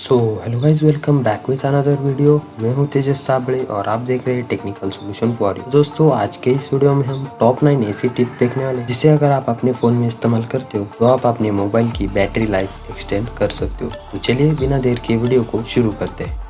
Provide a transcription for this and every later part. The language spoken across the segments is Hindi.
So hello guys, welcome back with another video. मैं हूं तेजस साबड़े और आप देख रहे हैं टेक्निकल सॉल्यूशन फॉर यू। दोस्तों, आज के इस वीडियो में हम टॉप 9 ऐसी टिप देखने वाले हैं जिसे अगर आप अपने फोन में इस्तेमाल करते हो तो आप अपने मोबाइल की बैटरी लाइफ एक्सटेंड कर सकते हो। तो चलिए बिना देर के वीडियो को शुरू करते हैं।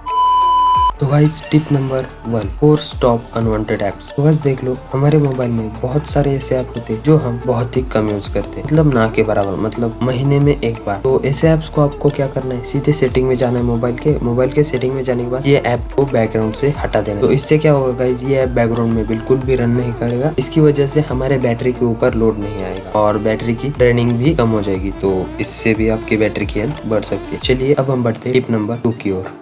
तो guys, tip number 1, force stop unwanted apps. तो बस देख लो, हमारे मोबाइल में बहुत सारे ऐसे ऐप होते हैं जो हम बहुत ही कम यूज करते हैं, मतलब ना के बराबर, मतलब महीने में एक बार। तो ऐसे ऐप्स को आपको क्या करना है, सीधे सेटिंग में जाना है। मोबाइल के सेटिंग में जाने के बाद ये ऐप को बैकग्राउंड से हटा देना। तो इससे क्या होगा गाइस, ये ऐप बैकग्राउंड में बिल्कुल भी रन नहीं करेगा। इसकी वजह से हमारे बैटरी के ऊपर लोड नहीं आएगा और बैटरी की ड्रेनिंग भी कम हो जाएगी। तो इससे भी आपकी बैटरी की हेल्थ बढ़ सकती है। चलिए अब हम बढ़ते हैं टिप नंबर 2 की ओर।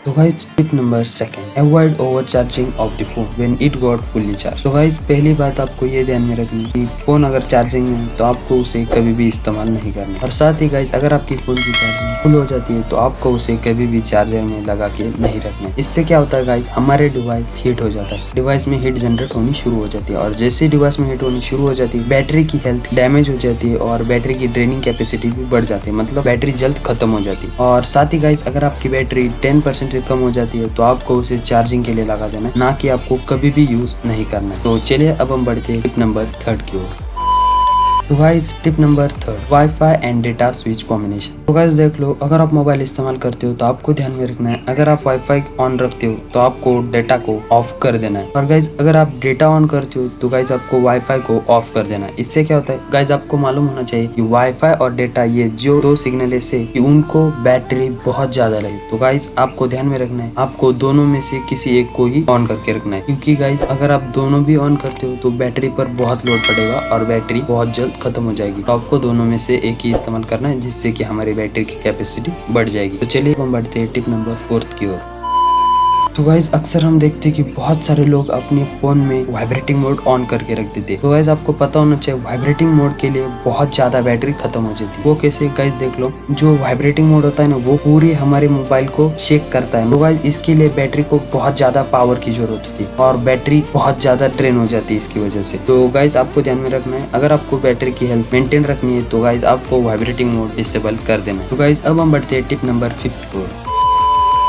तो guys, tip number 2, avoid over charging of the phone when it got fully charge. तो गाइज, पहली बात आपको ये ध्यान में रखनी है कि फोन अगर चार्जिंग में है तो आपको उसे कभी भी इस्तेमाल नहीं करना। और साथ ही गाइज, अगर आपकी फोन की चार्जिंग फुल हो जाती है तो आपको उसे कभी भी चार्जर में लगा के नहीं रखना। इससे क्या होता है गाइज, हमारे डिवाइस हीट हो जाता है, डिवाइस में हीट जनरेट होनी शुरू हो जाती है और जैसे डिवाइस में हीट होनी शुरू हो जाती है, बैटरी की हेल्थ डैमेज हो जाती है और बैटरी की ड्रेनिंग कैपेसिटी भी बढ़ जाती है, मतलब बैटरी जल्द खत्म हो जाती है। और साथ ही गाइज, अगर आपकी बैटरी 10% से कम हो जाती है तो आपको उसे चार्जिंग के लिए लगा देना है, ना कि आपको कभी भी यूज नहीं करना है। तो चलिए अब हम बढ़ते हैं टिप नंबर 3 की ओर। तो guys, tip number 3, wifi and data switch combination. तो गाइस देख लो, अगर आप मोबाइल इस्तेमाल करते हो तो आपको ध्यान में रखना है, अगर आप वाईफाई ऑन रखते हो तो आपको डेटा को ऑफ कर देना है। और गाइस, अगर आप डेटा ऑन करते हो तो गाइस आपको वाईफाई को ऑफ कर देना है। इससे क्या होता है गाइस, आपको मालूम होना चाहिए कि वाईफाई और डेटा, ये जो दो सिग्नल ऐसे कि उनको बैटरी बहुत ज्यादा लगे। तो गाइस आपको ध्यान में रखना है, आपको दोनों में से किसी एक को ही ऑन करके रखना है, क्योंकि गाइस अगर आप दोनों भी ऑन करते हो तो बैटरी पर बहुत लोड पड़ेगा और बैटरी बहुत जल्द खत्म हो जाएगी। तो आपको दोनों में से एक ही इस्तेमाल करना है, जिससे कि हमारी बैटरी की कैपेसिटी बढ़ जाएगी। तो चलिए हम बढ़ते हैं टिप नंबर 4 की ओर। तो गाइज, अक्सर हम देखते हैं कि बहुत सारे लोग अपने फोन में वाइब्रेटिंग मोड ऑन करके रख देते हैं। तो गाइज आपको पता होना चाहिए, वाइब्रेटिंग मोड के लिए बहुत ज्यादा बैटरी खत्म हो जाती है। वो कैसे गाइज देख लो, जो वाइब्रेटिंग मोड होता है ना, वो पूरी हमारे मोबाइल को चेक करता है। तो गाइज इसके लिए बैटरी को बहुत ज्यादा पावर की जरूरत होती है और बैटरी बहुत ज्यादा ड्रेन हो जाती है इसकी वजह से। तो गाइज आपको ध्यान में रखना है, अगर आपको बैटरी की हेल्थ मेंटेन रखनी है तो गाइज आपको वाइब्रेटिंग मोड डिसेबल कर देना है। तो गाइज अब हम बढ़ते हैं टिप नंबर 5 की ओर।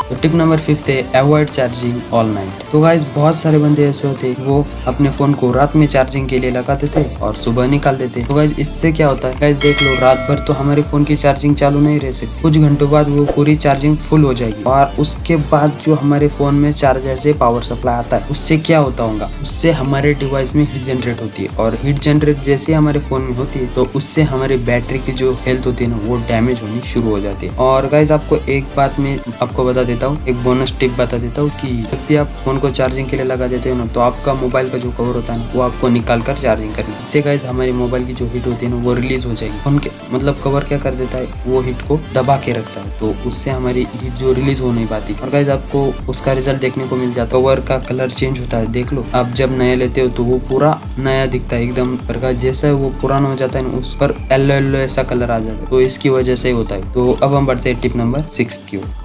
तो टिप नंबर 5 है, अवॉइड चार्जिंग ऑल नाइट। तो गाइज बहुत सारे बंदे ऐसे होते हैं, वो अपने फोन को रात में चार्जिंग के लिए लगा देते और सुबह निकाल देते। तो गाइज इससे क्या होता है, गाइज देख लो, रात भर तो हमारे फोन की चार्जिंग चालू नहीं रह सकती, कुछ घंटों बाद वो पूरी चार्जिंग फुल हो जाएगी और उसके बाद जो हमारे फोन में चार्जर से पावर सप्लाई आता है, उससे क्या होता होगा, उससे हमारे डिवाइस में हीट जनरेट होती है और हीट जनरेट जैसे हमारे फोन में होती है तो उससे हमारे बैटरी की जो हेल्थ होती है ना, वो डैमेज होनी शुरू हो जाती है। और गाइज आपको एक बात में आपको बता देता हूँ, एक बोनस टिप बता देता हूँ कि जब भी आप फोन को चार्जिंग के लिए लगा देते हो ना, तो आपका मोबाइल का जो कवर होता है ना, वो आपको निकाल कर चार्जिंग करना। इससे गाइज हमारी मोबाइल की जो हीट होती है ना, वो रिलीज हो जाएगी। फोन के मतलब कवर क्या कर देता है, वो हीट को दबा के रखता है, तो उससे हमारी हीट जो रिलीज हो नहीं पाती। और गाइज आपको उसका रिजल्ट देखने को मिल जाता है, कवर का कलर चेंज होता है। देख लो, आप जब नया लेते हो तो वो पूरा नया दिखता है एकदम, पर जैसा वो पुराना हो जाता है ना, उस पर येलो येलो ऐसा कलर आ जाता है, तो इसकी वजह से होता है। तो अब हम बढ़ते हैं टिप नंबर 6 की ओर।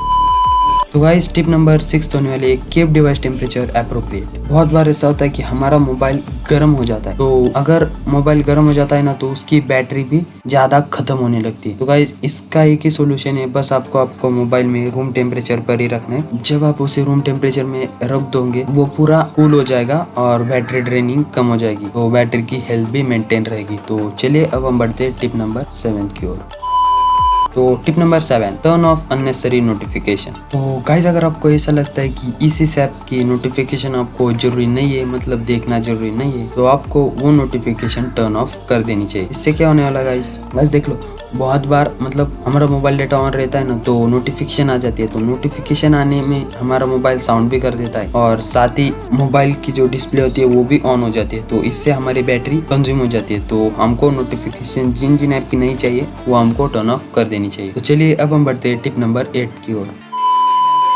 तो गाइस टिप नंबर 6 होने वाली है, कीप डिवाइस टेम्परेचर एप्रोप्रिएट। बहुत बार ऐसा होता है कि हमारा मोबाइल गर्म हो जाता है, तो अगर मोबाइल गर्म हो जाता है ना, तो उसकी बैटरी भी ज्यादा खत्म होने लगती है। तो गाइस इसका एक ही सोल्यूशन है, बस आपको मोबाइल में रूम टेम्परेचर पर ही रखना है। जब आप उसे रूम टेम्परेचर में रख दोगे, वो पूरा कूल हो जाएगा और बैटरी ड्रेनिंग कम हो जाएगी, तो बैटरी की हेल्थ भी मेंटेन रहेगी। तो चलिए अब हम बढ़ते हैं टिप नंबर 7 की ओर। तो tip number 7, turn off unnecessary notification. तो गाइस अगर आपको ऐसा लगता है कि इस ऐप की नोटिफिकेशन आपको जरूरी नहीं है, मतलब देखना जरूरी नहीं है, तो आपको वो नोटिफिकेशन टर्न ऑफ कर देनी चाहिए। इससे क्या होने वाला गाइस देख लो, बहुत बार मतलब हमारा मोबाइल डेटा ऑन रहता है ना, तो नोटिफिकेशन आ जाती है, तो नोटिफिकेशन आने में हमारा मोबाइल साउंड भी कर देता है और साथ ही मोबाइल की जो डिस्प्ले होती है वो भी ऑन हो जाती है, तो इससे हमारी बैटरी कंज्यूम हो जाती है। तो हमको नोटिफिकेशन जिन ऐप की नहीं चाहिए वो हमको टर्न ऑफ कर देनी चाहिए। तो चलिए अब हम बढ़ते हैं टिप नंबर 8 की ओर।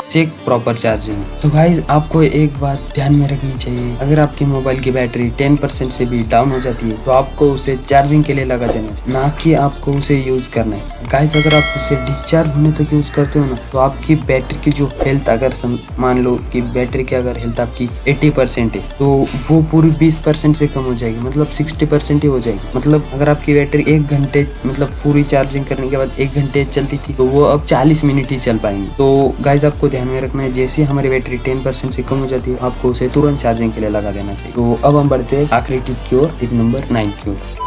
Check proper charging. तो गाइज आपको एक बात ध्यान में रखनी चाहिए, अगर आपकी मोबाइल की बैटरी 10% से भी डाउन हो जाती है तो आपको उसे चार्जिंग के लिए लगा देना चाहिए, ना कि आपको उसे यूज करना है। गाइज अगर आप उसे डिस्चार्ज होने तक यूज करते हो ना तो आपकी बैटरी की जो हेल्थ, अगर मान लो कि बैटरी की अगर हेल्थ आपकी 80% है तो वो पूरी 20% से कम हो जाएगी, मतलब 60% ही हो जाएगी। मतलब अगर आपकी बैटरी 1 घंटे मतलब पूरी चार्जिंग करने के बाद 1 घंटे चलती थी तो वो अब 40 मिनट ही चल पाएंगी। तो गाइज आपको ध्यान में रखना है, जैसे हमारी बैटरी 10% से कम हो जाती है आपको उसे तुरंत चार्जिंग के लिए लगा देना चाहिए। तो अब हम बढ़ते हैं आखिरी टिप की ओर, टिप नंबर 9 की ओर।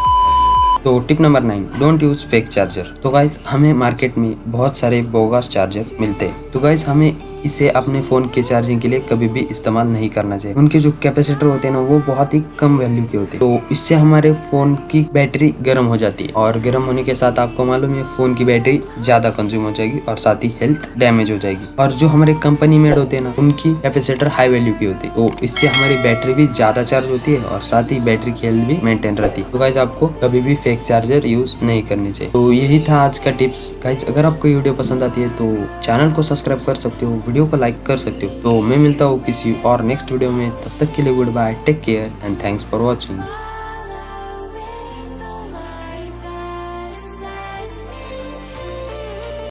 तो tip number 9, don't use fake charger. तो गाइज हमें मार्केट में बहुत सारे बोगस चार्जर मिलते हैं, तो गाइज हमें इसे अपने फोन के चार्जिंग के लिए कभी भी इस्तेमाल नहीं करना चाहिए। उनके जो कैपेसिटर होते हैं ना वो बहुत ही कम वैल्यू के होते हैं, तो इससे हमारे फोन की बैटरी गर्म हो जाती है और गर्म होने के साथ आपको मालूम है फोन की बैटरी ज्यादा कंज्यूम हो जाएगी और साथ ही हेल्थ डैमेज हो जाएगी। और जो हमारे कंपनी मेड होते हैं ना उनकी कैपेसिटर हाई वैल्यू की होती है, तो इससे हमारी बैटरी भी ज्यादा चार्ज होती है और साथ ही बैटरी की हेल्थ भी मेंटेन रहती है। तो गाइज आपको कभी भी फेक चार्जर यूज नहीं करनी चाहिए। तो यही था आज का टिप्स। गाइज अगर आपको ये वीडियो पसंद आती है तो चैनल को सब्सक्राइब कर सकते हो, वीडियो को लाइक कर सकते हो। तो मैं मिलता हूँ किसी और नेक्स्ट वीडियो में, तब तक के लिए goodbye, take care and thanks for watching.